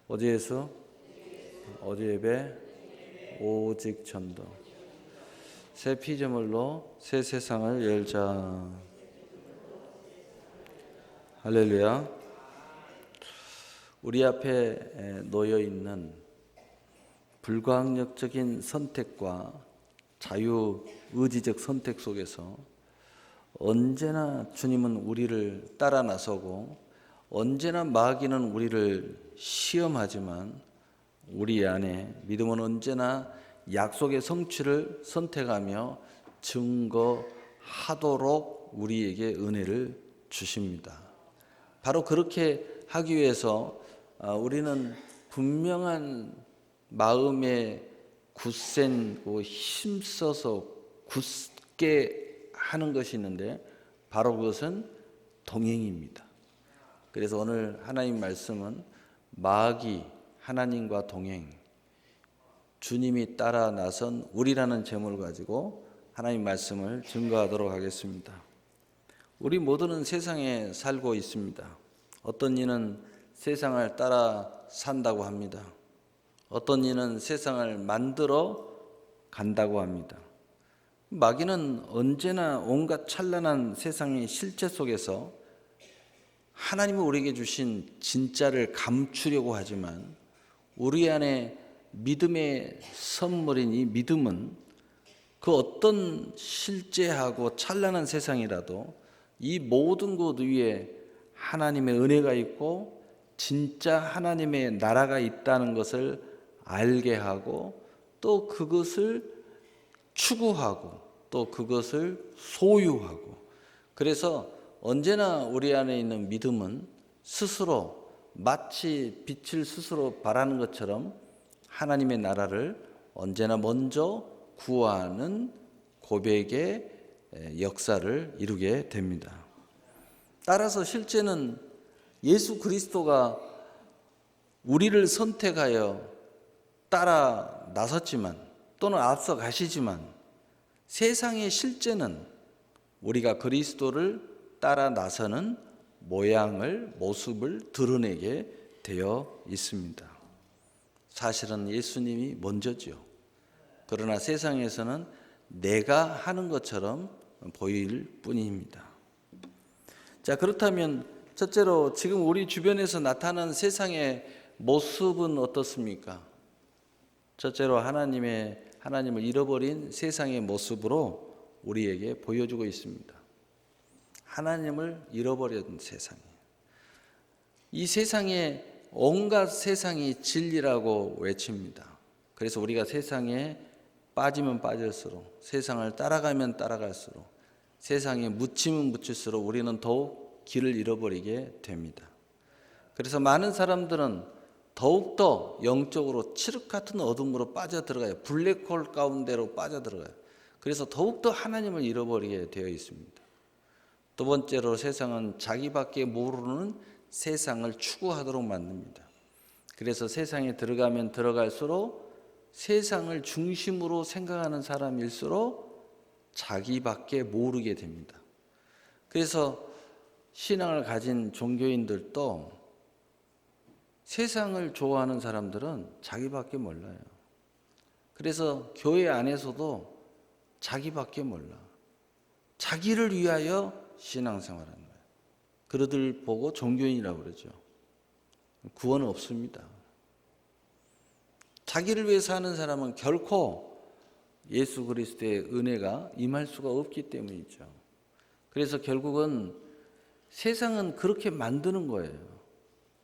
어제 예수, 어제 예배, 오직 전도. 새 피조물로 새 세상을 열자. 할렐루야. 우리 앞에 놓여 있는 불가항력적인 선택과 자유의지적 선택 속에서 언제나 주님은 우리를 따라 나서고 언제나 마귀는 우리를 시험하지만 우리 안에 믿음은 언제나 약속의 성취를 선택하며 증거하도록 우리에게 은혜를 주십니다. 바로 그렇게 하기 위해서 우리는 분명한 마음의 굳센 힘써서 굳게 하는 것이 있는데 바로 그것은 동행입니다. 그래서 오늘 하나님 말씀은 마귀 하나님과 동행, 주님이 따라 나선 우리라는 제목을 가지고 하나님 말씀을 증거하도록 하겠습니다. 우리 모두는 세상에 살고 있습니다. 어떤 이는 세상을 따라 산다고 합니다. 어떤 이는 세상을 만들어 간다고 합니다. 마귀는 언제나 온갖 찬란한 세상의 실체 속에서 하나님이 우리에게 주신 진짜를 감추려고 하지만 우리 안에 믿음의 선물인 이 믿음은 그 어떤 실제하고 찬란한 세상이라도 이 모든 것 위에 하나님의 은혜가 있고 진짜 하나님의 나라가 있다는 것을 알게 하고 또 그것을 추구하고 또 그것을 소유하고, 그래서 언제나 우리 안에 있는 믿음은 스스로 마치 빛을 스스로 발하는 것처럼 하나님의 나라를 언제나 먼저 구하는 고백의 역사를 이루게 됩니다. 따라서 실제는 예수 그리스도가 우리를 선택하여 따라 나섰지만 또는 앞서 가시지만 세상의 실제는 우리가 그리스도를 따라 나서는 모습을 드러내게 되어 있습니다. 사실은 예수님이 먼저지요. 그러나 세상에서는 내가 하는 것처럼 보일 뿐입니다. 자, 그렇다면 첫째로 지금 우리 주변에서 나타나는 세상의 모습은 어떻습니까? 첫째로 하나님을 잃어버린 세상의 모습으로 우리에게 보여주고 있습니다. 하나님을 잃어버린 세상이에요. 이 세상에 온갖 세상이 진리라고 외칩니다. 그래서 우리가 세상에 빠지면 빠질수록, 세상을 따라가면 따라갈수록, 세상에 묻히면 묻힐수록 우리는 더욱 길을 잃어버리게 됩니다. 그래서 많은 사람들은 더욱더 영적으로 칠흑 같은 어둠으로 빠져들어가요. 블랙홀 가운데로 빠져들어가요. 그래서 더욱더 하나님을 잃어버리게 되어 있습니다. 두 번째로 세상은 자기밖에 모르는 세상을 추구하도록 만듭니다. 그래서 세상에 들어가면 들어갈수록 세상을 중심으로 생각하는 사람일수록 자기밖에 모르게 됩니다. 그래서 신앙을 가진 종교인들도 세상을 좋아하는 사람들은 자기밖에 몰라요. 그래서 교회 안에서도 자기밖에 몰라. 자기를 위하여 신앙생활하는 거예요. 그들을 보고 종교인이라고 그러죠. 구원은 없습니다. 자기를 위해 사는 사람은 결코 예수 그리스도의 은혜가 임할 수가 없기 때문이죠. 그래서 결국은 세상은 그렇게 만드는 거예요.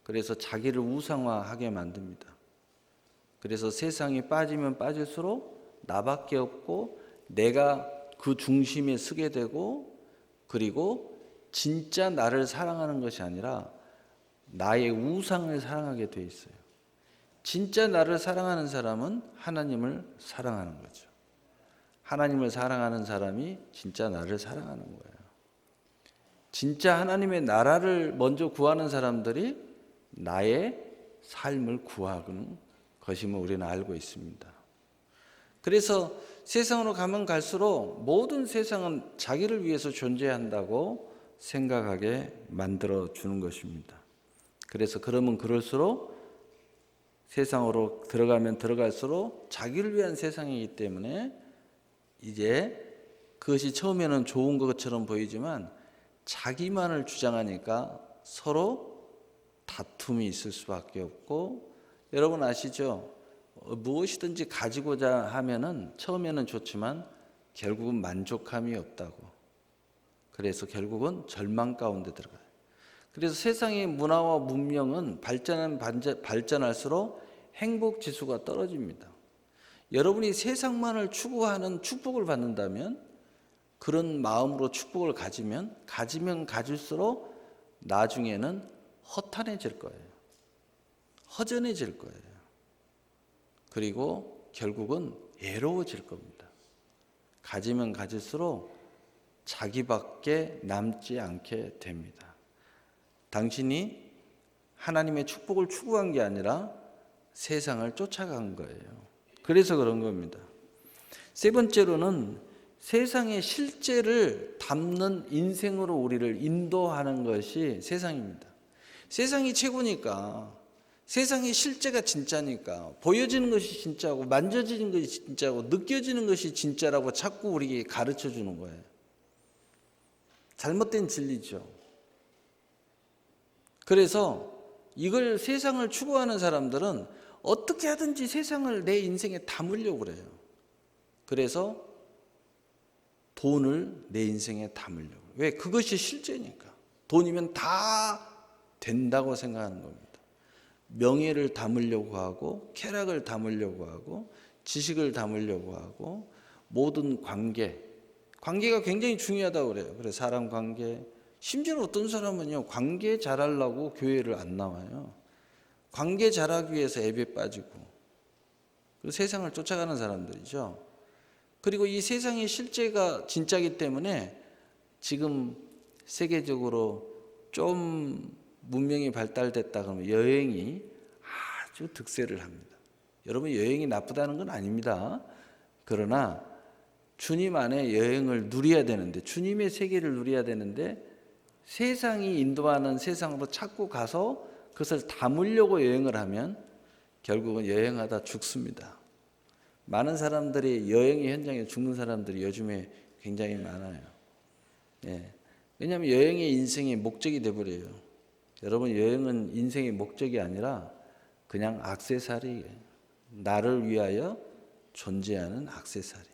그래서 자기를 우상화하게 만듭니다. 그래서 세상에 빠지면 빠질수록 나밖에 없고 내가 그 중심에 서게 되고, 그리고 진짜 나를 사랑하는 것이 아니라 나의 우상을 사랑하게 돼 있어요. 진짜 나를 사랑하는 사람은 하나님을 사랑하는 거죠. 하나님을 사랑하는 사람이 진짜 나를 사랑하는 거예요. 진짜 하나님의 나라를 먼저 구하는 사람들이 나의 삶을 구하는 것임을 우리는 알고 있습니다. 그래서 세상으로 가면 갈수록 모든 세상은 자기를 위해서 존재한다고 생각하게 만들어 주는 것입니다. 그래서 그러면 그럴수록 세상으로 들어가면 들어갈수록 자기를 위한 세상이기 때문에 이제 그것이 처음에는 좋은 것처럼 보이지만 자기만을 주장하니까 서로 다툼이 있을 수밖에 없고, 여러분 아시죠? 무엇이든지 가지고자 하면은 처음에는 좋지만 결국은 만족함이 없다고. 그래서 결국은 절망 가운데 들어가요. 그래서 세상의 문화와 문명은 발전할수록 행복 지수가 떨어집니다. 여러분이 세상만을 추구하는 축복을 받는다면, 그런 마음으로 축복을 가지면 가질수록 나중에는 허탄해질 거예요. 허전해질 거예요. 그리고 결국은 외로워질 겁니다. 가지면 가질수록 자기밖에 남지 않게 됩니다. 당신이 하나님의 축복을 추구한 게 아니라 세상을 쫓아간 거예요. 그래서 그런 겁니다. 세 번째로는 세상의 실제를 담는 인생으로 우리를 인도하는 것이 세상입니다. 세상이 최고니까, 세상의 실제가 진짜니까, 보여지는 것이 진짜고 만져지는 것이 진짜고 느껴지는 것이 진짜라고 자꾸 우리에게 가르쳐 주는 거예요. 잘못된 진리죠. 그래서 이걸 세상을 추구하는 사람들은 어떻게 하든지 세상을 내 인생에 담으려고 그래요. 그래서 돈을 내 인생에 담으려고. 왜? 그것이 실제니까. 돈이면 다 된다고 생각하는 겁니다. 명예를 담으려고 하고, 쾌락을 담으려고 하고, 지식을 담으려고 하고, 모든 관계가 굉장히 중요하다고 그래요. 그래서 사람 관계, 심지어 어떤 사람은요, 관계 잘하려고 교회를 안 나와요. 관계 잘하기 위해서 앱에 빠지고, 그 세상을 쫓아가는 사람들이죠. 그리고 이 세상의 실제가 진짜이기 때문에 지금 세계적으로 좀 문명이 발달됐다 그러면 여행이 아주 득세를 합니다. 여러분, 여행이 나쁘다는 건 아닙니다. 그러나 주님 안에 여행을 누려야 되는데, 주님의 세계를 누려야 되는데, 세상이 인도하는 세상으로 자꾸 가서 그것을 담으려고 여행을 하면 결국은 여행하다 죽습니다. 많은 사람들이 여행의 현장에 죽는 사람들이 요즘에 굉장히 많아요. 예. 왜냐하면 여행이 인생의 목적이 되어버려요. 여러분, 여행은 인생의 목적이 아니라 그냥 액세서리예요. 나를 위하여 존재하는 액세서리.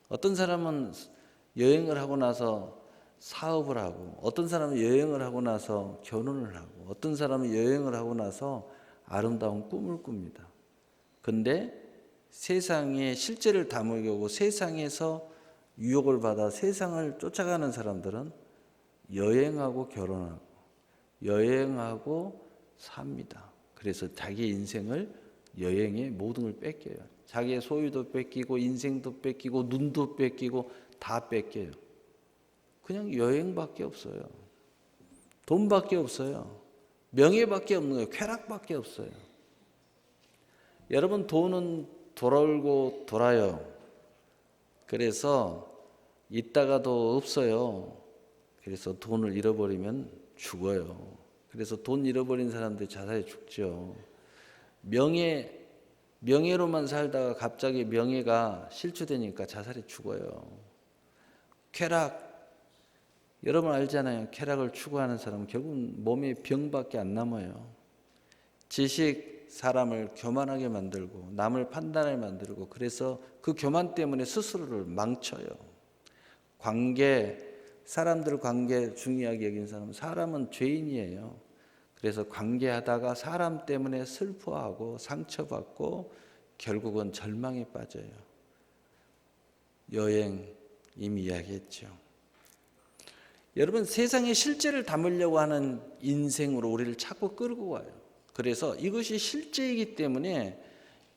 어떤 사람은 여행을 하고 나서 사업을 하고, 어떤 사람은 여행을 하고 나서 결혼을 하고, 어떤 사람은 여행을 하고 나서 아름다운 꿈을 꿉니다. 근데 세상의 실제를 담으려고 세상에서 유혹을 받아 세상을 쫓아가는 사람들은 여행하고 결혼하고 여행하고 삽니다. 그래서 자기 인생을 여행에 모든 걸 뺏겨요. 자기의 소유도 뺏기고 인생도 뺏기고 눈도 뺏기고 다 뺏겨요. 그냥 여행밖에 없어요. 돈밖에 없어요. 명예밖에 없는 거예요. 쾌락밖에 없어요. 여러분, 돈은 돌아오고 돌아요. 그래서 있다가도 없어요. 그래서 돈을 잃어버리면 죽어요. 그래서 돈 잃어버린 사람들이 자살해 죽죠. 명예로만 살다가 갑자기 명예가 실추되니까 자살해 죽어요. 쾌락, 여러분 알잖아요. 쾌락을 추구하는 사람은 결국 몸에 병밖에 안 남아요. 지식, 사람을 교만하게 만들고 남을 판단하게 만들고, 그래서 그 교만 때문에 스스로를 망쳐요. 관계, 사람들 관계 중요하게 여긴 사람은 죄인이에요. 그래서 관계하다가 사람 때문에 슬퍼하고 상처받고 결국은 절망에 빠져요. 여행, 이미 이야기했죠. 여러분, 세상의 실제를 담으려고 하는 인생으로 우리를 자꾸 끌고 와요. 그래서 이것이 실제이기 때문에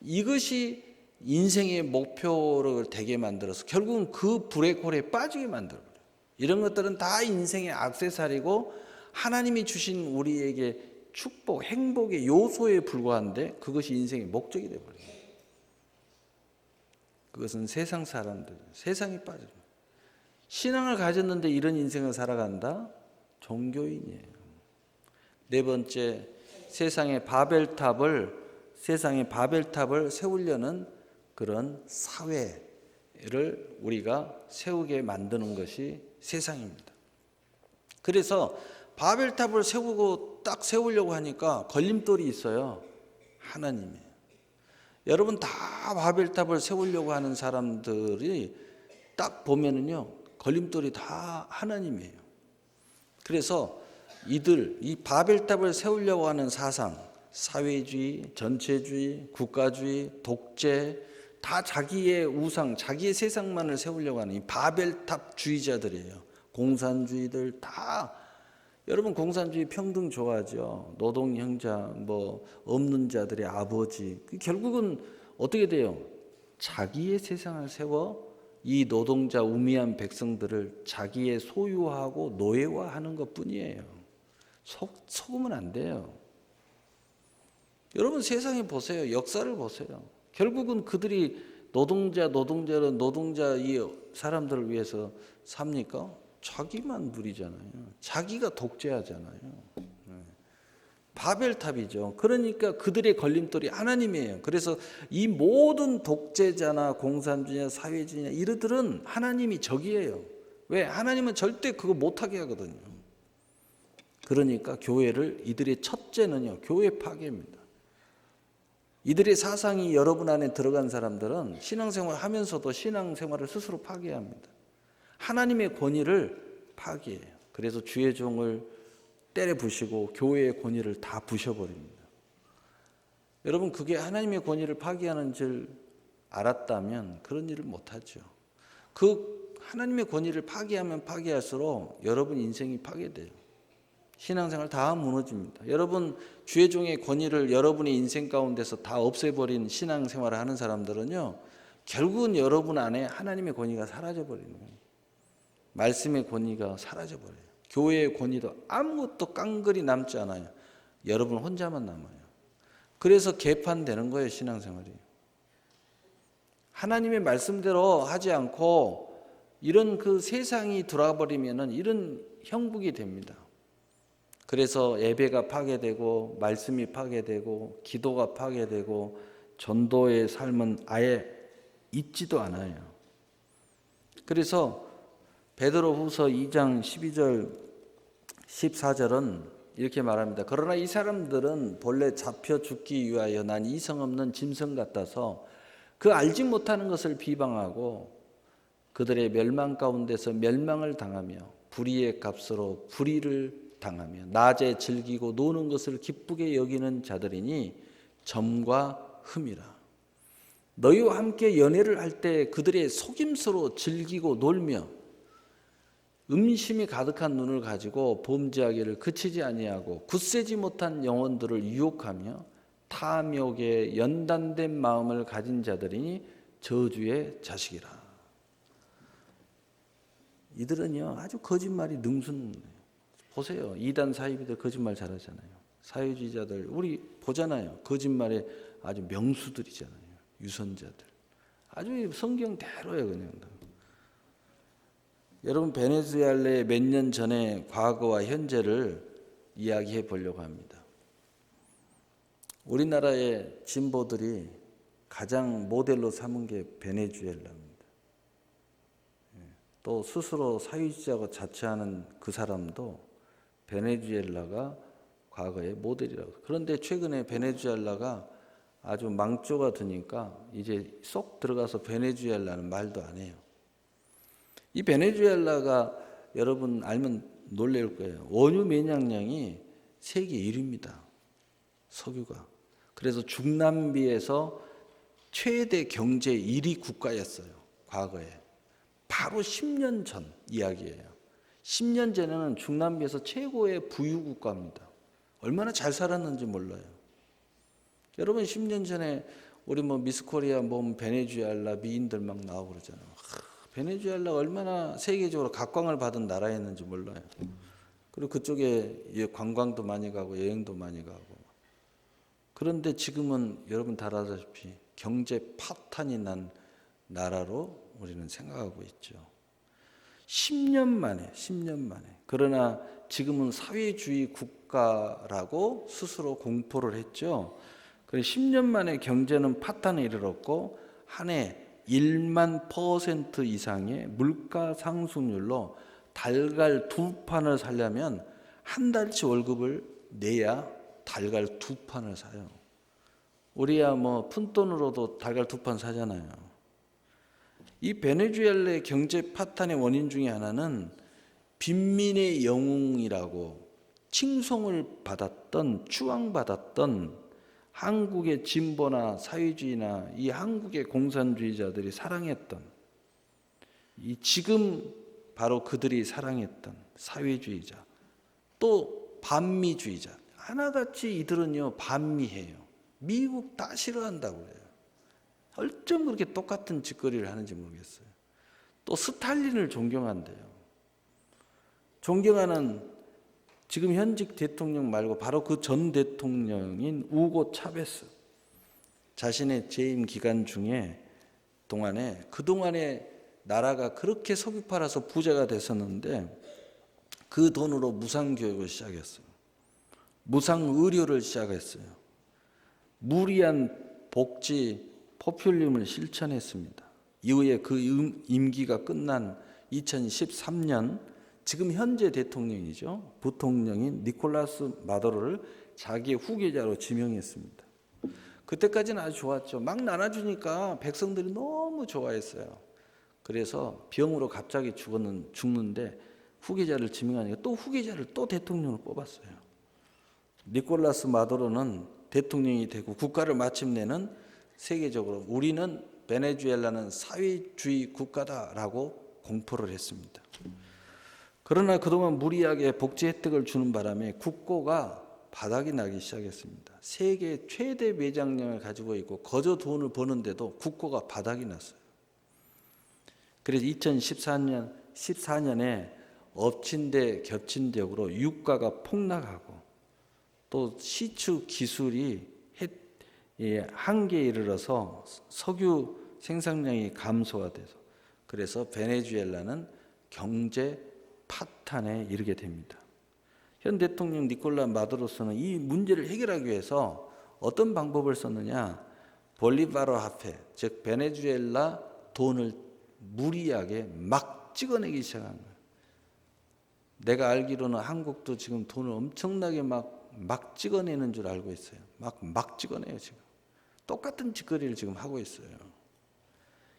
이것이 인생의 목표를 되게 만들어서 결국은 그 블랙홀에 빠지게 만들어요. 이런 것들은 다 인생의 액세서리고 하나님이 주신 우리에게 축복, 행복의 요소에 불과한데 그것이 인생의 목적이 되어버려요. 그것은 세상 사람들, 세상에 빠져요. 신앙을 가졌는데 이런 인생을 살아간다? 종교인이에요. 네 번째, 세상의 바벨탑을 세상에 바벨탑을 세우려는 그런 사회를 우리가 세우게 만드는 것이 세상입니다. 그래서 바벨탑을 딱 세우려고 하니까 걸림돌이 있어요. 하나님이에요. 여러분 다 바벨탑을 세우려고 하는 사람들이 딱 보면은요, 걸림돌이 다 하나님이에요. 그래서 이 바벨탑을 세우려고 하는 사상, 사회주의, 전체주의, 국가주의, 독재, 다 자기의 우상, 자기의 세상만을 세우려고 하는 이 바벨탑주의자들이에요. 공산주의들 다. 여러분 공산주의 평등 좋아하죠. 노동 형자, 없는 자들의 아버지. 결국은 어떻게 돼요? 자기의 세상을 세워 이 노동자 우미한 백성들을 자기의 소유하고 노예화하는 것뿐이에요. 속으면 안 돼요. 여러분 세상에 보세요. 역사를 보세요. 결국은 그들이 노동자 이 사람들을 위해서 삽니까? 자기만 누리잖아요. 자기가 독재하잖아요. 바벨탑이죠. 그러니까 그들의 걸림돌이 하나님이에요. 그래서 이 모든 독재자나 공산주의나 사회주의나 이들은 하나님이 적이에요. 왜? 하나님은 절대 그거 못하게 하거든요. 그러니까 교회를, 이들의 첫째는요, 교회 파괴입니다. 이들의 사상이 여러분 안에 들어간 사람들은 신앙생활 하면서도 신앙생활을 스스로 파괴합니다. 하나님의 권위를 파괴해요. 그래서 주의 종을 때려 부시고 교회의 권위를 다 부셔버립니다. 여러분 그게 하나님의 권위를 파괴하는 줄 알았다면 그런 일을 못하죠. 그 하나님의 권위를 파괴하면 파괴할수록 여러분 인생이 파괴돼요. 신앙생활 다 무너집니다. 여러분 주의 종의 권위를 여러분의 인생 가운데서 다 없애버린 신앙생활을 하는 사람들은요, 결국은 여러분 안에 하나님의 권위가 사라져버리는 거예요. 말씀의 권위가 사라져버려요. 교회의 권위도 아무것도 깡그리 남지 않아요. 여러분 혼자만 남아요. 그래서 개판되는 거예요, 신앙생활이. 하나님의 말씀대로 하지 않고 이런 그 세상이 들어와버리면은 이런 형국이 됩니다. 그래서 예배가 파괴되고 말씀이 파괴되고 기도가 파괴되고 전도의 삶은 아예 있지도 않아요. 그래서 베드로후서 2장 12절 14절은 이렇게 말합니다. 그러나 이 사람들은 본래 잡혀 죽기 위하여 난 이성 없는 짐승 같아서 그 알지 못하는 것을 비방하고 그들의 멸망 가운데서 멸망을 당하며 불의의 값으로 불의를 당하며 낮에 즐기고 노는 것을 기쁘게 여기는 자들이니 점과 흠이라. 너희와 함께 연애를 할 때 그들의 속임수로 즐기고 놀며 음심이 가득한 눈을 가지고 범죄하기를 그치지 아니하고 굳세지 못한 영혼들을 유혹하며 탐욕에 연단된 마음을 가진 자들이니 저주의 자식이라. 이들은요 아주 거짓말이 능수능해요. 보세요. 이단 사이비들 거짓말 잘하잖아요. 사회주의자들 우리 보잖아요. 거짓말에 아주 명수들이잖아요. 유선자들. 아주 성경대로예요 그냥. 여러분 베네수엘라의 몇 년 전의 과거와 현재를 이야기해 보려고 합니다. 우리나라의 진보들이 가장 모델로 삼은 게 베네수엘라입니다. 또 스스로 사회주의자고 자처하는 그 사람도 베네수엘라가 과거의 모델이라고. 그런데 최근에 베네수엘라가 아주 망조가 드니까 이제 쏙 들어가서 베네수엘라는 말도 안 해요. 이 베네수엘라가 여러분 알면 놀랄 거예요. 원유 매장량이 세계 1위입니다. 석유가. 그래서 중남미에서 최대 경제 1위 국가였어요. 과거에. 바로 10년 전 이야기예요. 10년 전에는 중남미에서 최고의 부유 국가입니다. 얼마나 잘 살았는지 몰라요. 여러분 10년 전에 우리 미스코리아 베네수엘라 미인들 막 나오고 그러잖아요. 베네수엘라 얼마나 세계적으로 각광을 받은 나라였는지 몰라요. 그리고 그쪽에 관광도 많이 가고 여행도 많이 가고. 그런데 지금은 여러분 다 아다시피 경제 파탄이 난 나라로 우리는 생각하고 있죠. 10년 만에. 그러나 지금은 사회주의 국가라고 스스로 공포를 했죠. 그래서 10년 만에 경제는 파탄에 이르렀고 한 해 1만 % 이상의 물가 상승률로 달걀 2판을 사려면 한 달치 월급을 내야 달걀 2판을 사요. 우리야 뭐 푼돈으로도 달걀 2판 사잖아요. 이 베네수엘라의 경제 파탄의 원인 중에 하나는 빈민의 영웅이라고 칭송을 받았던, 추앙받았던 한국의 진보나 사회주의나 이 한국의 공산주의자들이 사랑했던, 이 지금 바로 그들이 사랑했던 사회주의자, 또 반미주의자, 하나같이 이들은요 반미해요. 미국 다 싫어한다고 그래요. 어쩜 그렇게 똑같은 짓거리를 하는지 모르겠어요. 또 스탈린을 존경한대요. 존경하는 지금 현직 대통령 말고 바로 그 전 대통령인 우고 차베스, 자신의 재임 기간 중에 그동안에 나라가 그렇게 석유 팔아서 부자가 됐었는데 그 돈으로 무상교육을 시작했어요. 무상의료를 시작했어요. 무리한 복지 포퓰리즘을 실천했습니다. 이후에 그 임기가 끝난 2013년 지금 현재 대통령이죠. 부통령인 니콜라스 마두로를 자기의 후계자로 지명했습니다. 그때까지는 아주 좋았죠. 막 나눠주니까 백성들이 너무 좋아했어요. 그래서 병으로 갑자기 죽는데 후계자를 지명하니까 또 후계자를 또 대통령으로 뽑았어요. 니콜라스 마두로는 대통령이 되고 국가를 마침내는 세계적으로 우리는 베네수엘라는 사회주의 국가다라고 공포를 했습니다. 그러나 그동안 무리하게 복지 혜택을 주는 바람에 국고가 바닥이 나기 시작했습니다. 세계 최대 매장량을 가지고 있고 거저 돈을 버는데도 국고가 바닥이 났어요. 그래서 2014년에 엎친 데 겹친 격으로 유가가 폭락하고 또 시추 기술이 한계에 이르러서 석유 생산량이 감소가 돼서 그래서 베네수엘라는 경제 파탄에 이르게 됩니다. 현 대통령 니콜라 마두로스는 이 문제를 해결하기 위해서 어떤 방법을 썼느냐? 볼리바르 화폐, 즉 베네수엘라 돈을 무리하게 막 찍어내기 시작한 거예요. 내가 알기로는 한국도 지금 돈을 엄청나게 막 찍어내는 줄 알고 있어요. 막 찍어내요 지금. 똑같은 짓거리를 지금 하고 있어요.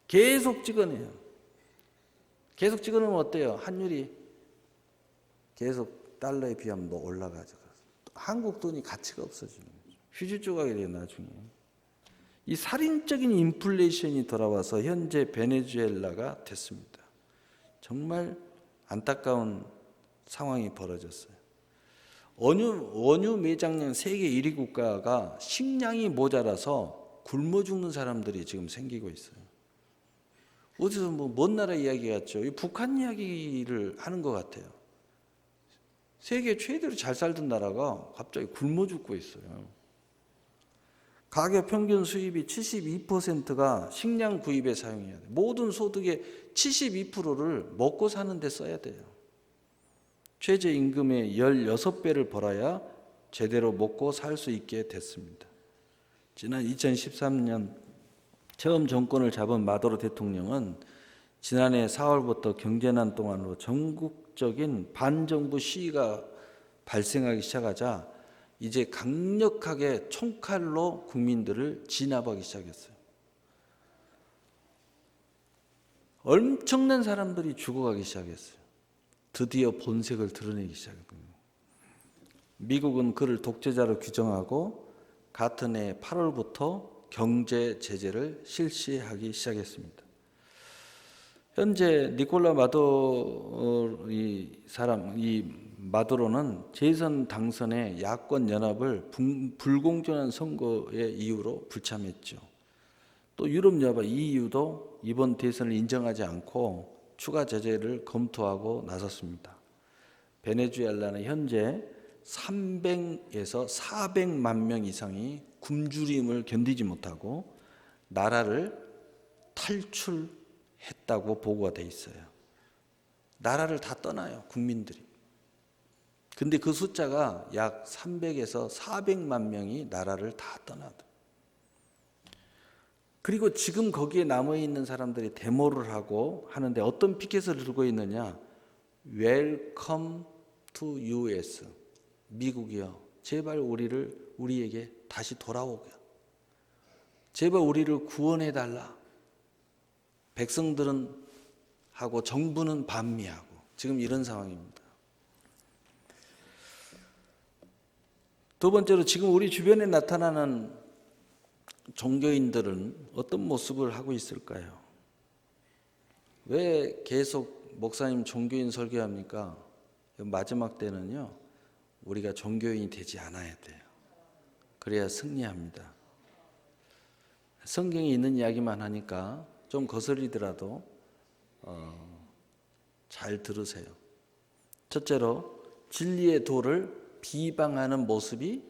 계속 찍어내요. 계속 찍어내면 어때요? 환율이 계속 달러에 비하면 올라가죠. 한국 돈이 가치가 없어지는 거죠. 휴지 조각이 돼요 나중에. 이 살인적인 인플레이션이 돌아와서 현재 베네수엘라가 됐습니다. 정말 안타까운 상황이 벌어졌어요. 원유 매장량 세계 1위 국가가 식량이 모자라서 굶어 죽는 사람들이 지금 생기고 있어요. 어디서 먼 나라 이야기 같죠? 북한 이야기를 하는 것 같아요. 세계 최대로 잘 살던 나라가 갑자기 굶어 죽고 있어요. 가계 평균 수입이 72%가 식량 구입에 사용해야 돼요. 모든 소득의 72%를 먹고 사는 데 써야 돼요. 최저임금의 16배를 벌어야 제대로 먹고 살 수 있게 됐습니다. 지난 2013년 처음 정권을 잡은 마두로 대통령은 지난해 4월부터 경제난 동안으로 전국적인 반정부 시위가 발생하기 시작하자 이제 강력하게 총칼로 국민들을 진압하기 시작했어요. 엄청난 사람들이 죽어가기 시작했어요. 드디어 본색을 드러내기 시작했거든요. 미국은 그를 독재자로 규정하고 같은 해 8월부터 경제 제재를 실시하기 시작했습니다. 현재 니콜라 마두로는 재선 당선의 야권 연합을 불공정한 선거의 이유로 불참했죠. 또 유럽 연합 EU도 이번 대선을 인정하지 않고 추가 제재를 검토하고 나섰습니다. 베네수엘라는 현재 300에서 400만 명 이상이 굶주림을 견디지 못하고 나라를 탈출했다고 보고가 돼 있어요. 나라를 다 떠나요, 국민들이. 근데 그 숫자가 약 300에서 400만 명이 나라를 다 떠나요. 그리고 지금 거기에 남아있는 사람들이 데모를 하고 하는데 어떤 피켓을 들고 있느냐? Welcome to US. 미국이요. 제발 우리에게 다시 돌아오게. 제발 우리를 구원해 달라. 백성들은 하고 정부는 반미하고 지금 이런 상황입니다. 두 번째로 지금 우리 주변에 나타나는 종교인들은 어떤 모습을 하고 있을까요? 왜 계속 목사님 종교인 설교합니까? 마지막 때는요, 우리가 종교인이 되지 않아야 돼요. 그래야 승리합니다. 성경에 있는 이야기만 하니까 좀 거슬리더라도 잘 들으세요. 첫째로 진리의 도를 비방하는 모습이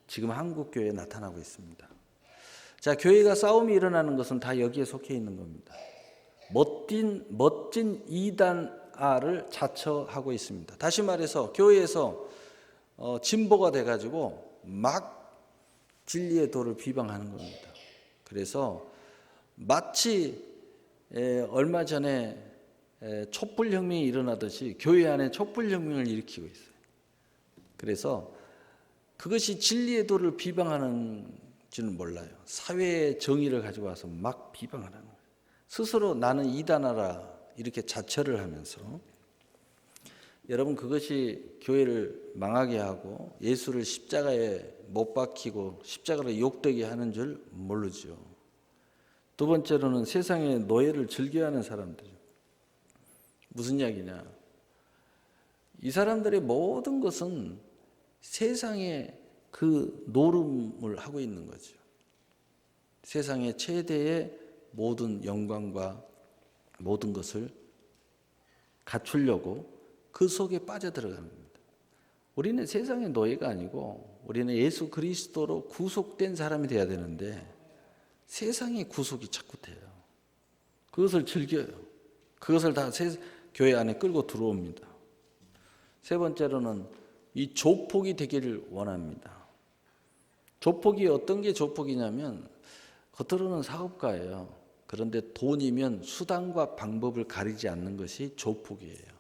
지금 한국 교회에 나타나고 있습니다. 자, 교회가 싸움이 일어나는 것은 다 여기에 속해 있는 겁니다. 멋진 이단아를 자처하고 있습니다. 다시 말해서 교회에서 진보가 돼가지고 막 진리의 도를 비방하는 겁니다. 그래서 마치 얼마 전에 촛불혁명이 일어나듯이 교회 안에 촛불혁명을 일으키고 있어요. 그래서 그것이 진리의 도를 비방하는지는 몰라요. 사회의 정의를 가지고 와서 막 비방하는 거예요. 스스로 나는 이단하라 이렇게 자처를 하면서 여러분 그것이 교회를 망하게 하고 예수를 십자가에 못 박히고 십자가로 욕되게 하는 줄 모르죠. 두 번째로는 세상의 노예를 즐겨하는 사람들. 무슨 이야기냐? 이 사람들의 모든 것은 세상의 그 노름을 하고 있는 거죠. 세상의 최대의 모든 영광과 모든 것을 갖추려고 그 속에 빠져들어가는 겁니다. 우리는 세상의 노예가 아니고 우리는 예수 그리스도로 구속된 사람이 돼야 되는데 세상의 구속이 자꾸 돼요. 그것을 즐겨요. 그것을 다 교회 안에 끌고 들어옵니다. 세 번째로는 이 조폭이 되기를 원합니다. 조폭이 어떤 게 조폭이냐면 겉으로는 사업가예요. 그런데 돈이면 수단과 방법을 가리지 않는 것이 조폭이에요.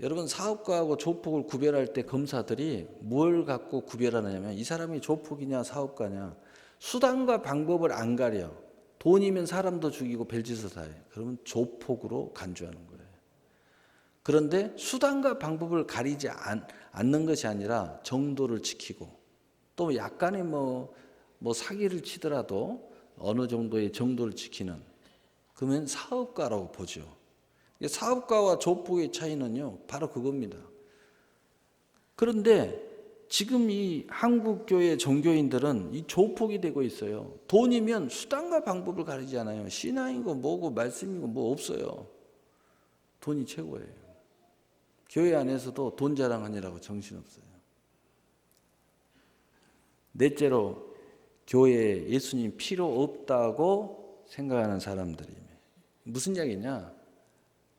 여러분 사업가하고 조폭을 구별할 때 검사들이 뭘 갖고 구별하느냐면 이 사람이 조폭이냐 사업가냐 수단과 방법을 안 가려. 돈이면 사람도 죽이고 별짓을 다 해요. 그러면 조폭으로 간주하는 거예요. 그런데 수단과 방법을 가리지 않는 것이 아니라 정도를 지키고 또 약간의 뭐 사기를 치더라도 어느 정도의 정도를 지키는 그러면 사업가라고 보죠. 사업가와 조폭의 차이는요 바로 그겁니다. 그런데 지금 이 한국교회 종교인들은 이 조폭이 되고 있어요. 돈이면 수단과 방법을 가리지 않아요. 신앙이고 뭐고 말씀이고 뭐 없어요. 돈이 최고예요. 교회 안에서도 돈 자랑하느라고 정신없어요. 넷째로 교회에 예수님 필요 없다고 생각하는 사람들이 무슨 이야기냐?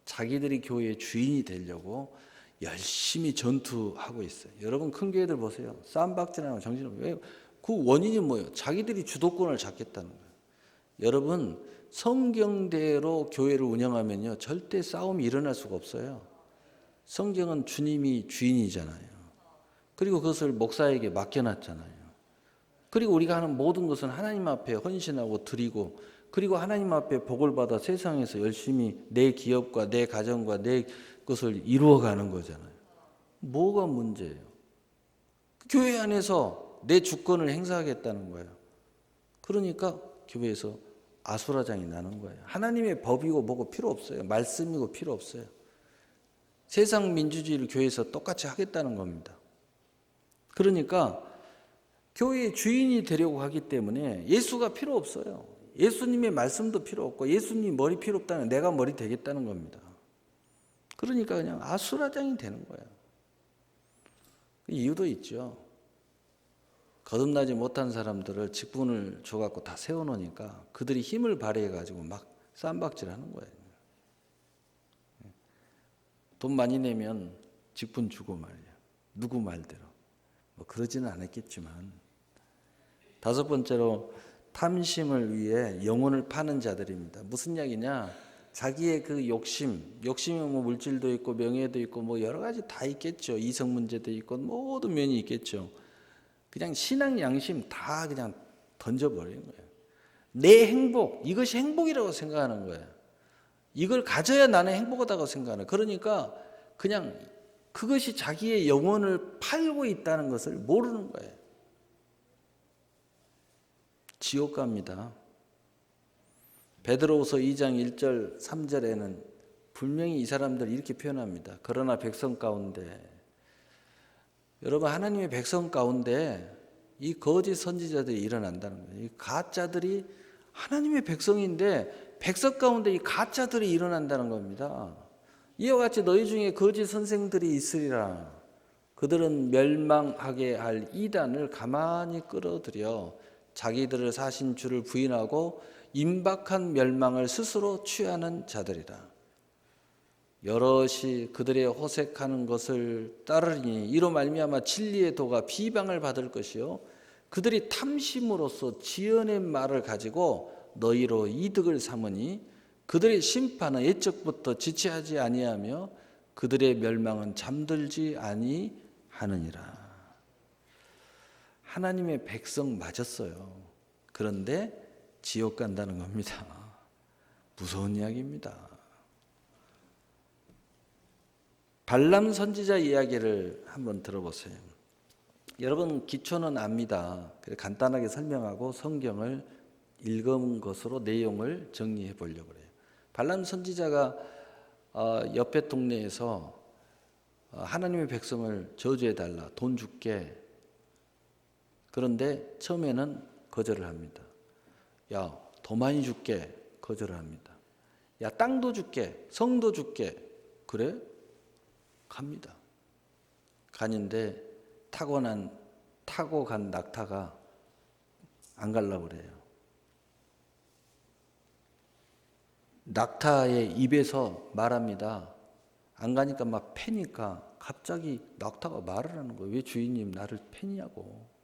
자기들이 교회의 주인이 되려고 열심히 전투하고 있어요. 여러분 큰 교회들 보세요. 쌈박질하고 정신없어요. 왜? 그 원인이 뭐예요? 자기들이 주도권을 잡겠다는 거예요. 여러분 성경대로 교회를 운영하면요 절대 싸움이 일어날 수가 없어요. 성경은 주님이 주인이잖아요. 그리고 그것을 목사에게 맡겨놨잖아요. 그리고 우리가 하는 모든 것은 하나님 앞에 헌신하고 드리고 그리고 하나님 앞에 복을 받아 세상에서 열심히 내 기업과 내 가정과 내 것을 이루어가는 거잖아요. 뭐가 문제예요? 교회 안에서 내 주권을 행사하겠다는 거예요. 그러니까 교회에서 아수라장이 나는 거예요. 하나님의 법이고 뭐고 필요 없어요. 말씀이고 필요 없어요. 세상 민주주의를 교회에서 똑같이 하겠다는 겁니다. 그러니까 교회의 주인이 되려고 하기 때문에 예수가 필요 없어요. 예수님의 말씀도 필요 없고 예수님 머리 필요 없다는 내가 머리 되겠다는 겁니다. 그러니까 그냥 아수라장이 되는 거예요. 이유도 있죠. 거듭나지 못한 사람들을 직분을 줘갖고 다 세워놓으니까 그들이 힘을 발휘해가지고 막 쌈박질하는 거예요. 돈 많이 내면 직분 주고 말이야. 누구 말대로. 뭐 그러지는 않았겠지만. 다섯 번째로 탐심을 위해 영혼을 파는 자들입니다. 무슨 이야기냐? 자기의 그 욕심이 뭐 물질도 있고 명예도 있고 뭐 여러 가지 다 있겠죠. 이성 문제도 있고 모든 면이 있겠죠. 그냥 신앙 양심 다 그냥 던져버리는 거예요. 내 행복, 이것이 행복이라고 생각하는 거예요. 이걸 가져야 나는 행복하다고 생각하는 거예요. 그러니까 그냥 그것이 자기의 영혼을 팔고 있다는 것을 모르는 거예요. 지옥 갑니다. 베드로후서 2장 1절 3절에는 분명히 이 사람들 이렇게 표현합니다. 그러나 백성 가운데, 여러분 하나님의 백성 가운데 이 거짓 선지자들이 일어난다는 거예요. 이 가짜들이 하나님의 백성인데 백성 가운데 이 가짜들이 일어난다는 겁니다. 이와 같이 너희 중에 거짓 선생들이 있으리라. 그들은 멸망하게 할 이단을 가만히 끌어들여 자기들을 사신 주를 부인하고 임박한 멸망을 스스로 취하는 자들이라. 여럿이 그들의 호색하는 것을 따르니 이로 말미암아 진리의 도가 비방을 받을 것이요 그들이 탐심으로써 지어낸 말을 가지고 너희로 이득을 삼으니 그들의 심판은 옛적부터 지체하지 아니하며 그들의 멸망은 잠들지 아니하느니라. 하나님의 백성 맞았어요. 그런데 지옥 간다는 겁니다. 무서운 이야기입니다. 발람 선지자 이야기를 한번 들어보세요. 여러분 기초는 압니다. 간단하게 설명하고 성경을 읽은 것으로 내용을 정리해 보려고 해요. 발람 선지자가 옆에 동네에서 하나님의 백성을 저주해달라, 돈 줄게. 그런데 처음에는 거절을 합니다. 야, 더 많이 줄게. 거절을 합니다. 야, 땅도 줄게. 성도 줄게. 그래? 갑니다. 가는데 타고 간 낙타가 안 가려고 그래요. 낙타의 입에서 말합니다. 안 가니까 막 패니까 갑자기 낙타가 말을 하는 거예요. 왜 주인님 나를 패냐고.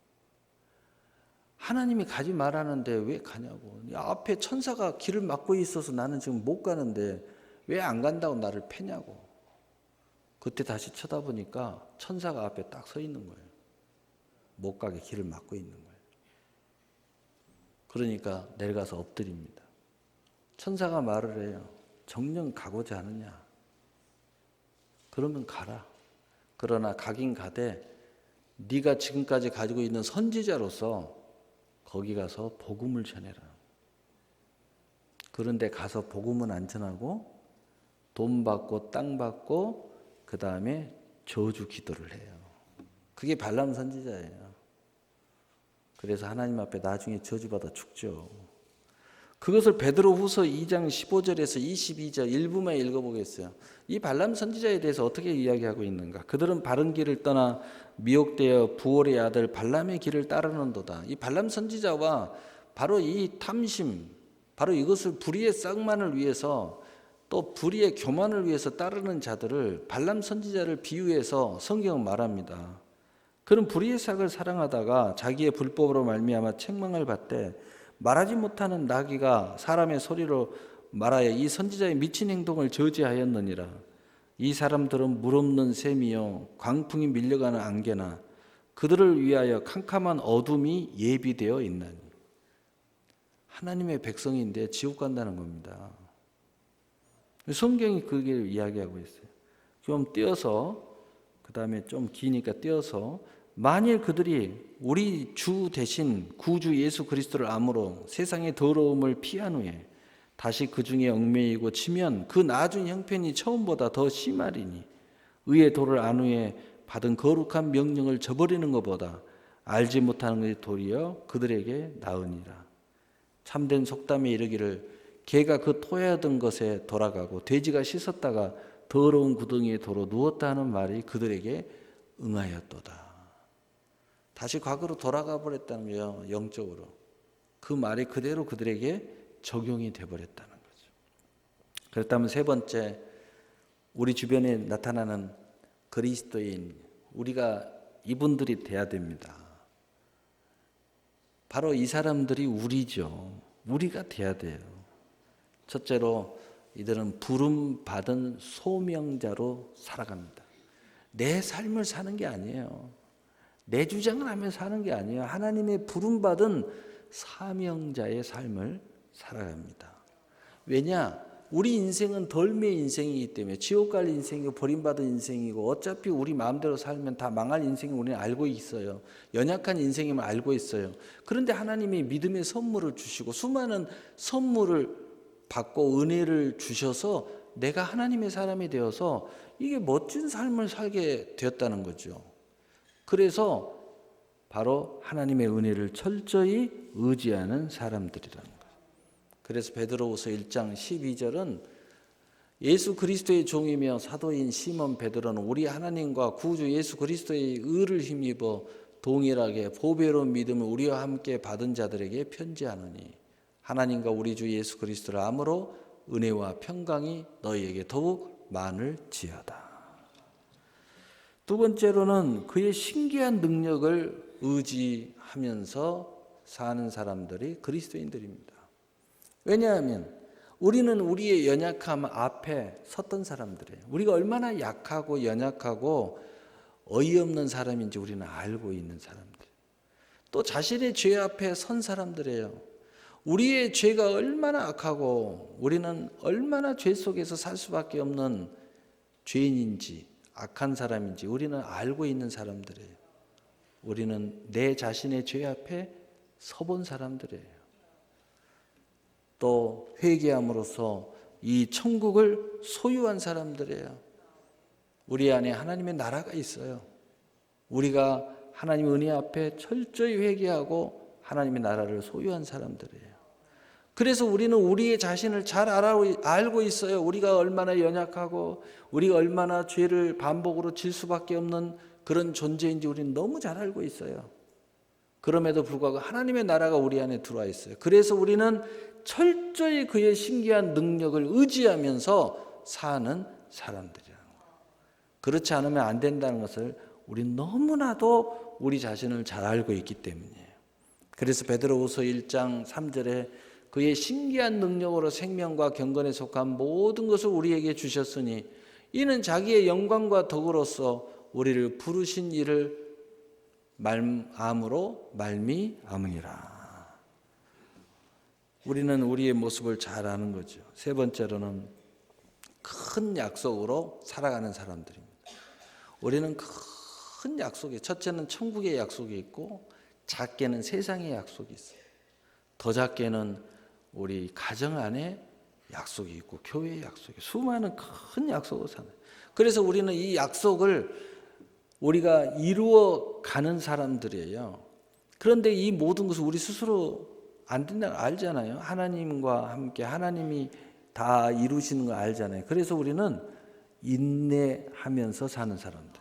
하나님이 가지 말라는데 왜 가냐고. 앞에 천사가 길을 막고 있어서 나는 지금 못 가는데 왜 안 간다고 나를 패냐고. 그때 다시 쳐다보니까 천사가 앞에 딱 서 있는 거예요. 못 가게 길을 막고 있는 거예요. 그러니까 내려가서 엎드립니다. 천사가 말을 해요. 정녕 가고자 하느냐. 그러면 가라. 그러나 가긴 가되 네가 지금까지 가지고 있는 선지자로서 거기 가서 복음을 전해라. 그런데 가서 복음은 안 전하고 돈 받고 땅 받고 그 다음에 저주 기도를 해요. 그게 발람 선지자예요. 그래서 하나님 앞에 나중에 저주받아 죽죠. 그것을 베드로후서 2장 15절에서 22절 일부만 읽어보겠어요. 이 발람 선지자에 대해서 어떻게 이야기하고 있는가? 그들은 바른 길을 떠나 미혹되어 부올의 아들 발람의 길을 따르는도다. 이 발람 선지자와 바로 이 탐심, 바로 이것을 불의의 쌍만을 위해서 또 불의의 교만을 위해서 따르는 자들을 발람 선지자를 비유해서 성경은 말합니다. 그는 불의의 삭을 사랑하다가 자기의 불법으로 말미암아 책망을 받되 말하지 못하는 나귀가 사람의 소리로 말하여 이 선지자의 미친 행동을 저지하였느니라. 이 사람들은 물 없는 샘이요 광풍이 밀려가는 안개나 그들을 위하여 캄캄한 어둠이 예비되어 있나니. 하나님의 백성인데 지옥 간다는 겁니다. 성경이 그게 이야기하고 있어요. 좀 띄어서 그 다음에 좀 기니까 띄어서 만일 그들이 우리 주 대신 구주 예수 그리스도를 암으로 세상의 더러움을 피한 후에 다시 그 중에 얽매이고 치면 그 나중 형편이 처음보다 더 심하리니 의의 도를 안 후에 받은 거룩한 명령을 저버리는 것보다 알지 못하는 것이 도리어 그들에게 나으니라. 참된 속담에 이르기를 개가 그 토해하던 것에 돌아가고 돼지가 씻었다가 더러운 구덩이에 도로 누웠다 하는 말이 그들에게 응하였도다. 다시 과거로 돌아가 버렸다는 거예요. 영적으로. 그 말이 그대로 그들에게 적용이 돼버렸다는 거죠. 그렇다면 세 번째, 우리 주변에 나타나는 그리스도인, 우리가 이분들이 돼야 됩니다. 바로 이 사람들이 우리죠. 우리가 돼야 돼요. 첫째로 이들은 부름받은 소명자로 살아갑니다. 내 삶을 사는 게 아니에요. 내 주장을 하며 사는 게 아니에요. 하나님의 부름받은 사명자의 삶을 살아갑니다. 왜냐? 우리 인생은 덜미의 인생이기 때문에 지옥 갈 인생이고 버림받은 인생이고 어차피 우리 마음대로 살면 다 망할 인생을 우리는 알고 있어요. 연약한 인생임을 알고 있어요. 그런데 하나님이 믿음의 선물을 주시고 수많은 선물을 받고 은혜를 주셔서 내가 하나님의 사람이 되어서 이게 멋진 삶을 살게 되었다는 거죠. 그래서 바로 하나님의 은혜를 철저히 의지하는 사람들이라는 거예요. 그래서 베드로후서 1장 12절은 예수 그리스도의 종이며 사도인 시몬 베드로는 우리 하나님과 구주 예수 그리스도의 의를 힘입어 동일하게 보배로운 믿음을 우리와 함께 받은 자들에게 편지하노니 하나님과 우리 주 예수 그리스도를 암으로 은혜와 평강이 너희에게 더욱 많을지어다. 두 번째로는 그의 신기한 능력을 의지하면서 사는 사람들이 그리스도인들입니다. 왜냐하면 우리는 우리의 연약함 앞에 섰던 사람들이에요. 우리가 얼마나 약하고 연약하고 어이없는 사람인지 우리는 알고 있는 사람들. 또 자신의 죄 앞에 선 사람들이에요. 우리의 죄가 얼마나 악하고 우리는 얼마나 죄 속에서 살 수밖에 없는 죄인인지 악한 사람인지 우리는 알고 있는 사람들이에요. 우리는 내 자신의 죄 앞에 서본 사람들이에요. 또 회개함으로써 이 천국을 소유한 사람들이에요. 우리 안에 하나님의 나라가 있어요. 우리가 하나님의 은혜 앞에 철저히 회개하고 하나님의 나라를 소유한 사람들이에요. 그래서 우리는 우리의 자신을 잘 알고 있어요. 우리가 얼마나 연약하고 우리가 얼마나 죄를 반복으로 질 수밖에 없는 그런 존재인지 우리는 너무 잘 알고 있어요. 그럼에도 불구하고 하나님의 나라가 우리 안에 들어와 있어요. 그래서 우리는 철저히 그의 신기한 능력을 의지하면서 사는 사람들이라는 거예요. 그렇지 않으면 안 된다는 것을 우리는 너무나도 우리 자신을 잘 알고 있기 때문이에요. 그래서 베드로후서 1장 3절에 그의 신기한 능력으로 생명과 경건에 속한 모든 것을 우리에게 주셨으니 이는 자기의 영광과 덕으로서 우리를 부르신 이를 말함으로 말미암으니라. 우리는 우리의 모습을 잘 아는 거죠. 세 번째로는 큰 약속으로 살아가는 사람들입니다. 우리는 큰 약속이, 첫째는 천국의 약속이 있고 작게는 세상의 약속이 있어요. 더 작게는 우리 가정 안에 약속이 있고 교회의 약속이, 수많은 큰 약속을 사는. 그래서 우리는 이 약속을 우리가 이루어 가는 사람들이에요. 그런데 이 모든 것을 우리 스스로 안 된다는 걸 알잖아요. 하나님과 함께 하나님이 다 이루시는 걸 알잖아요. 그래서 우리는 인내하면서 사는 사람들.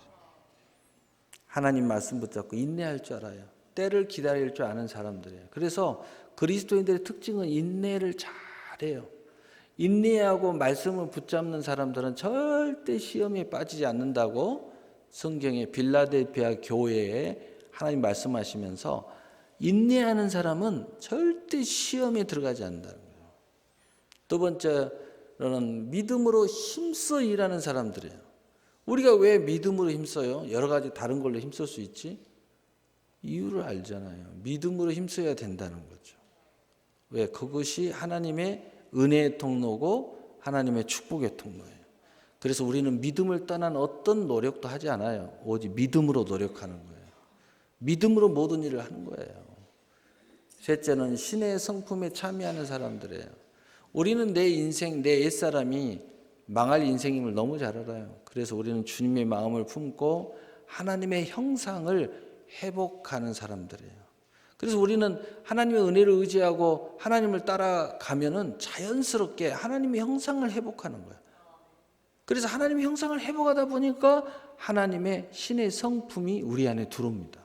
하나님 말씀 붙잡고 인내할 줄 알아요. 때를 기다릴 줄 아는 사람들이에요. 그래서 그리스도인들의 특징은 인내를 잘해요. 인내하고 말씀을 붙잡는 사람들은 절대 시험에 빠지지 않는다고 성경의 빌라델피아 교회에 하나님 말씀하시면서 인내하는 사람은 절대 시험에 들어가지 않는다는 거예요. 두 번째로는 믿음으로 힘써 일하는 사람들이에요. 우리가 왜 믿음으로 힘써요? 여러 가지 다른 걸로 힘쓸 수 있지? 이유를 알잖아요. 믿음으로 힘써야 된다는 거죠. 왜? 그것이 하나님의 은혜의 통로고 하나님의 축복의 통로예요. 그래서 우리는 믿음을 떠난 어떤 노력도 하지 않아요. 오직 믿음으로 노력하는 거예요. 믿음으로 모든 일을 하는 거예요. 셋째는 신의 성품에 참여하는 사람들이에요. 우리는 내 인생, 내 옛사람이 망할 인생임을 너무 잘 알아요. 그래서 우리는 주님의 마음을 품고 하나님의 형상을 회복하는 사람들이에요. 그래서 우리는 하나님의 은혜를 의지하고 하나님을 따라가면은 자연스럽게 하나님의 형상을 회복하는 거예요. 그래서 하나님의 형상을 회복하다 보니까 하나님의 신의 성품이 우리 안에 들어옵니다.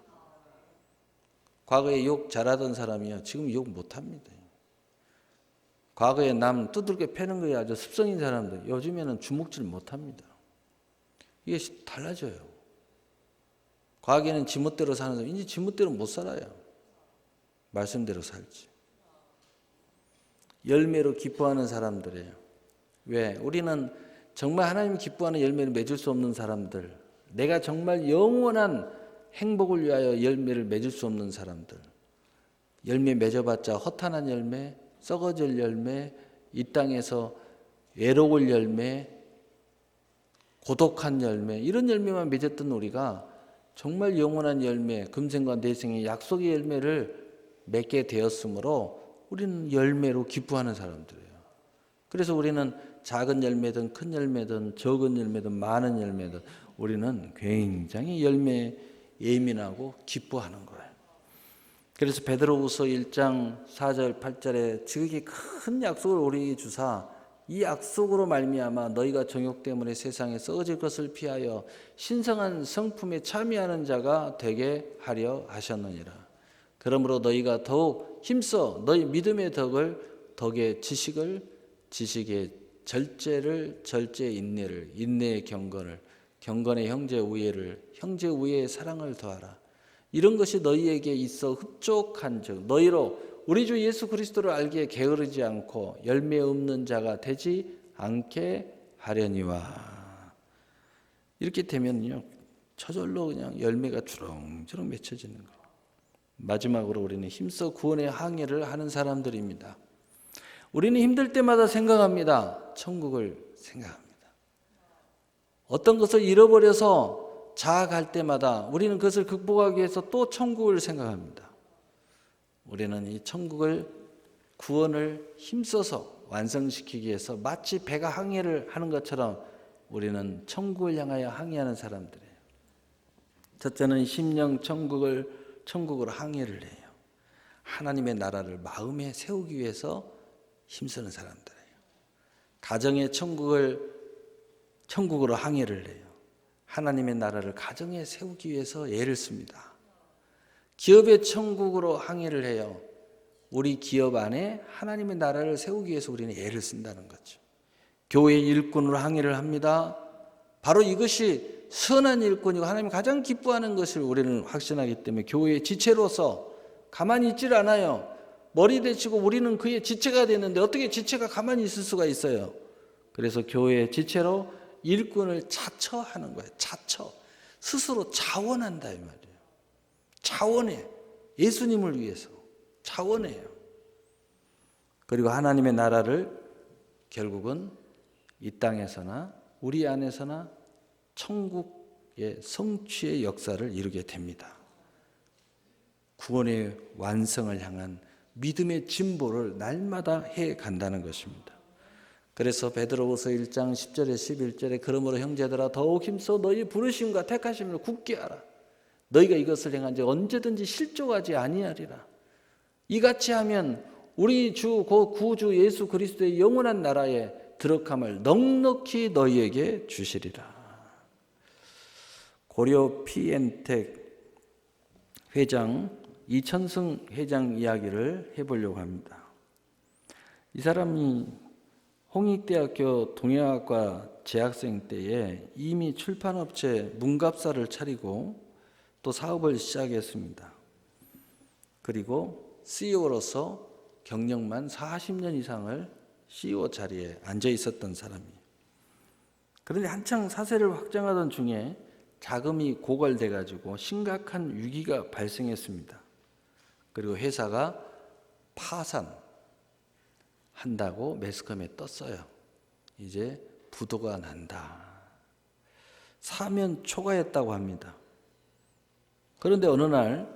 과거에 욕 잘하던 사람이요, 지금 욕 못합니다. 과거에 남 두들겨 패는 거에 아주 습성인 사람들 요즘에는 주먹질 못합니다. 이게 달라져요. 과거에는 지멋대로 사는 사람 이제 지멋대로 못 살아요. 말씀대로 살지. 열매로 기뻐하는 사람들이에요. 왜? 우리는 정말 하나님 기뻐하는 열매를 맺을 수 없는 사람들, 내가 정말 영원한 행복을 위하여 열매를 맺을 수 없는 사람들, 열매 맺어봤자 허탄한 열매, 썩어질 열매, 이 땅에서 외로울 열매, 고독한 열매, 이런 열매만 맺었던 우리가 정말 영원한 열매, 금생과 내생의 약속의 열매를 맺게 되었으므로 우리는 열매로 기뻐하는 사람들이에요. 그래서 우리는 작은 열매든 큰 열매든 적은 열매든 많은 열매든 우리는 굉장히 열매에 예민하고 기뻐하는 거예요. 그래서 베드로후서 1장 4절 8절에 지극히 큰 약속을 우리에게 주사 이 약속으로 말미암아 너희가 정욕 때문에 세상에 썩어질 것을 피하여 신성한 성품에 참여하는 자가 되게 하려 하셨느니라. 그러므로 너희가 더욱 힘써 너희 믿음의 덕의 지식을, 지식의 절제를, 절제의 인내를, 인내의 경건을, 경건의 형제 우애를, 형제 우애의 사랑을 더하라. 이런 것이 너희에게 있어 흡족한즉 너희로 우리 주 예수 그리스도를 알기에 게으르지 않고 열매 없는 자가 되지 않게 하려니와. 이렇게 되면요, 저절로 그냥 열매가 주렁주렁 맺혀지는 거예요. 마지막으로 우리는 힘써 구원의 항해를 하는 사람들입니다. 우리는 힘들 때마다 생각합니다. 천국을 생각합니다. 어떤 것을 잃어버려서 자아갈 때마다 우리는 그것을 극복하기 위해서 또 천국을 생각합니다. 우리는 이 천국을, 구원을 힘써서 완성시키기 위해서 마치 배가 항해를 하는 것처럼 우리는 천국을 향하여 항해하는 사람들이에요. 첫째는 심령 천국으로 항해를 해요. 하나님의 나라를 마음에 세우기 위해서 힘쓰는 사람들이에요. 가정의 천국으로 항해를 해요. 하나님의 나라를 가정에 세우기 위해서 애를 씁니다. 기업의 천국으로 항해를 해요. 우리 기업 안에 하나님의 나라를 세우기 위해서 우리는 애를 쓴다는 거죠. 교회의 일꾼으로 항해를 합니다. 바로 이것이 선한 일꾼이고 하나님이 가장 기뻐하는 것을 우리는 확신하기 때문에 교회의 지체로서 가만히 있질 않아요. 머리 대치고 우리는 그의 지체가 되는데 어떻게 지체가 가만히 있을 수가 있어요? 그래서 교회의 지체로 일꾼을 자처하는 거예요. 자처. 스스로 자원한다 이 말이에요. 자원해. 예수님을 위해서 자원해요. 그리고 하나님의 나라를 결국은 이 땅에서나 우리 안에서나 천국의 성취의 역사를 이루게 됩니다. 구원의 완성을 향한 믿음의 진보를 날마다 해 간다는 것입니다. 그래서 베드로후서 1장 10절에 11절에 그러므로 형제들아 더욱 힘써 너희 부르심과 택하심을 굳게 하라. 너희가 이것을 행한지 언제든지 실족하지 아니하리라. 이같이 하면 우리 주 구주 예수 그리스도의 영원한 나라에 들어감을 넉넉히 너희에게 주시리라. 고려 피엔텍 회장 이천승 회장 이야기를 해보려고 합니다. 이 사람이 홍익대학교 동양학과 재학생 때에 이미 출판업체 문갑사를 차리고 또 사업을 시작했습니다. 그리고 CEO로서 경력만 40년 이상을 CEO 자리에 앉아 있었던 사람이에요. 그런데 한창 사세를 확장하던 중에 자금이 고갈돼 가지고 심각한 위기가 발생했습니다. 그리고 회사가 파산한다고 매스컴에 떴어요. 이제 부도가 난다. 사면 초과했다고 합니다. 그런데 어느 날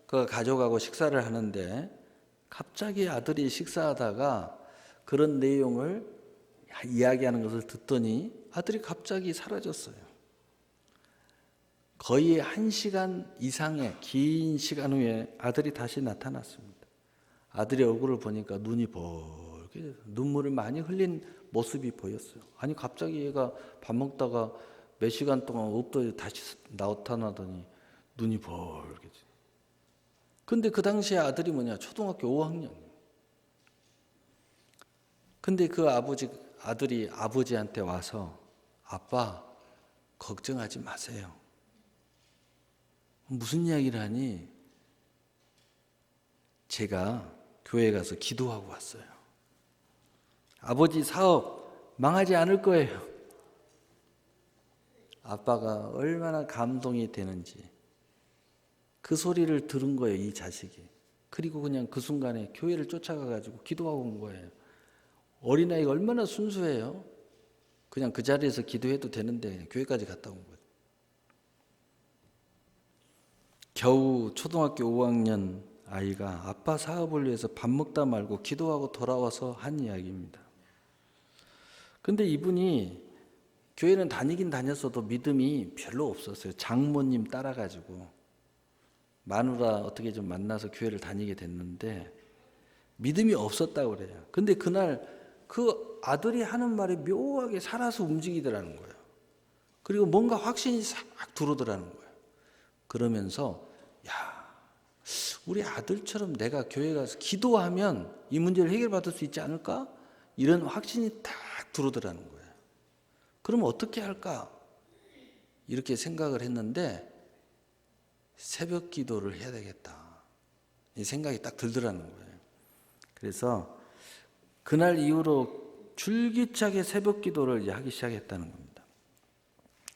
그가 가족하고 식사를 하는데 갑자기 아들이 식사하다가 그런 내용을 이야기하는 것을 듣더니 아들이 갑자기 사라졌어요. 거의 1시간 이상의 긴 시간 후에 아들이 다시 나타났습니다. 아들의 얼굴을 보니까 눈이 벌게 눈물을 많이 흘린 모습이 보였어요. 아니 갑자기 얘가 밥 먹다가 몇 시간 동안 없더니 다시 나타나더니 눈이 벌게. 근데 그 당시에 아들이 뭐냐? 초등학교 5학년. 근데 그 아들이 아버지한테 와서 아빠 걱정하지 마세요. 무슨 이야기를 하니? 제가 교회에 가서 기도하고 왔어요. 아버지 사업 망하지 않을 거예요. 아빠가 얼마나 감동이 되는지 그 소리를 들은 거예요, 이 자식이. 그리고 그냥 그 순간에 교회를 쫓아가가지고 기도하고 온 거예요. 어린아이가 얼마나 순수해요. 그냥 그 자리에서 기도해도 되는데 교회까지 갔다 온 거예요. 겨우 초등학교 5학년 아이가 아빠 사업을 위해서 밥 먹다 말고 기도하고 돌아와서 한 이야기입니다. 근데 이분이 교회는 다니긴 다녔어도 믿음이 별로 없었어요. 장모님 따라가지고 마누라 어떻게 좀 만나서 교회를 다니게 됐는데 믿음이 없었다고 그래요. 근데 그날 그 아들이 하는 말이 묘하게 살아서 움직이더라는 거예요. 그리고 뭔가 확신이 싹 들어오더라는 거예요. 그러면서 야, 우리 아들처럼 내가 교회 가서 기도하면 이 문제를 해결받을 수 있지 않을까? 이런 확신이 딱 들어오더라는 거예요. 그럼 어떻게 할까? 이렇게 생각을 했는데 새벽 기도를 해야 되겠다. 이 생각이 딱 들더라는 거예요. 그래서 그날 이후로 줄기차게 새벽 기도를 이제 하기 시작했다는 겁니다.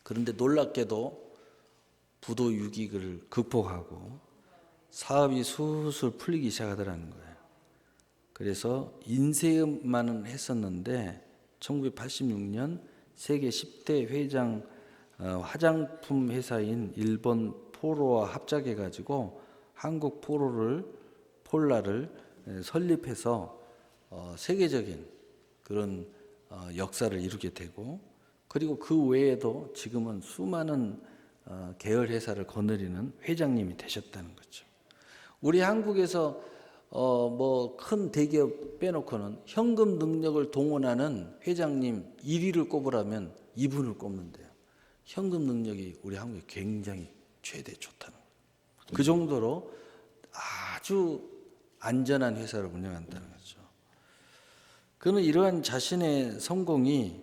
그런데 놀랍게도 부도 위기를 극복하고 사업이 술술 풀리기 시작하더라는 거예요. 그래서 인쇄업만은 했었는데 1986년 세계 10대 회장 화장품 회사인 일본 포로와 합작해가지고 한국 폴라를 설립해서 세계적인 그런 역사를 이루게 되고, 그리고 그 외에도 지금은 수많은 계열 회사를 거느리는 회장님이 되셨다는 거죠. 우리 한국에서 뭐 큰 대기업 빼놓고는 현금 능력을 동원하는 회장님 1위를 꼽으라면 이분을 꼽는데요. 현금 능력이 우리 한국에 굉장히 최대 좋다는 거예요. 그 정도로 아주 안전한 회사를 운영한다는 거죠. 그는 이러한 자신의 성공이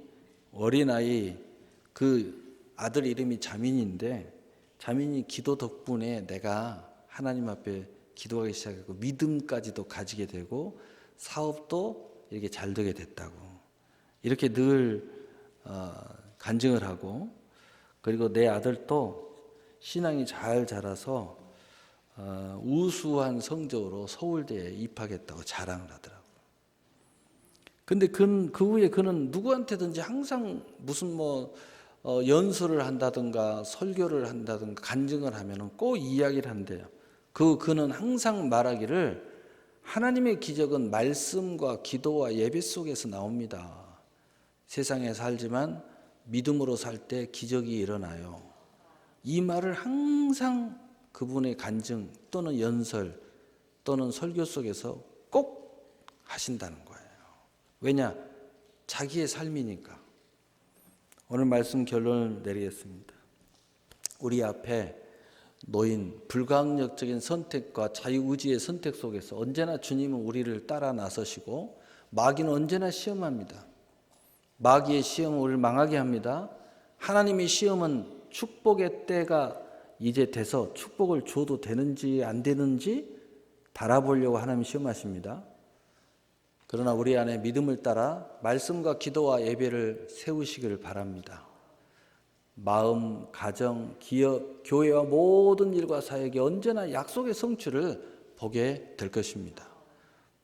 어린아이 그 아들 이름이 자민인데 자민이 기도 덕분에 내가 하나님 앞에 기도하기 시작하고 믿음까지도 가지게 되고 사업도 이렇게 잘 되게 됐다고 이렇게 늘 간증을 하고, 그리고 내 아들도 신앙이 잘 자라서 우수한 성적으로 서울대에 입학했다고 자랑을 하더라고요. 근데 그 후에 그는 누구한테든지 항상 무슨 연설을 한다든가 설교를 한다든가 간증을 하면은 꼭 이야기를 한대요. 그는 항상 말하기를 하나님의 기적은 말씀과 기도와 예배 속에서 나옵니다. 세상에 살지만 믿음으로 살 때 기적이 일어나요. 이 말을 항상 그분의 간증 또는 연설 또는 설교 속에서 꼭 하신다는 거예요. 왜냐? 자기의 삶이니까. 오늘 말씀 결론을 내리겠습니다. 우리 앞에 놓인 불가항력적인 선택과 자유의지의 선택 속에서 언제나 주님은 우리를 따라 나서시고 마귀는 언제나 시험합니다. 마귀의 시험은 우리를 망하게 합니다. 하나님의 시험은 축복의 때가 이제 돼서 축복을 줘도 되는지 안 되는지 바라보려고 하나님이 시험하십니다. 그러나 우리 안에 믿음을 따라 말씀과 기도와 예배를 세우시기를 바랍니다. 마음, 가정, 기업, 교회와 모든 일과 사역에 언제나 약속의 성취를 보게 될 것입니다.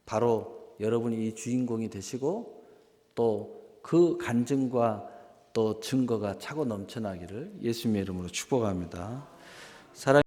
바로 여러분이 이 주인공이 되시고 또 그 간증과 또 증거가 차고 넘쳐나기를 예수님의 이름으로 축복합니다. 사랑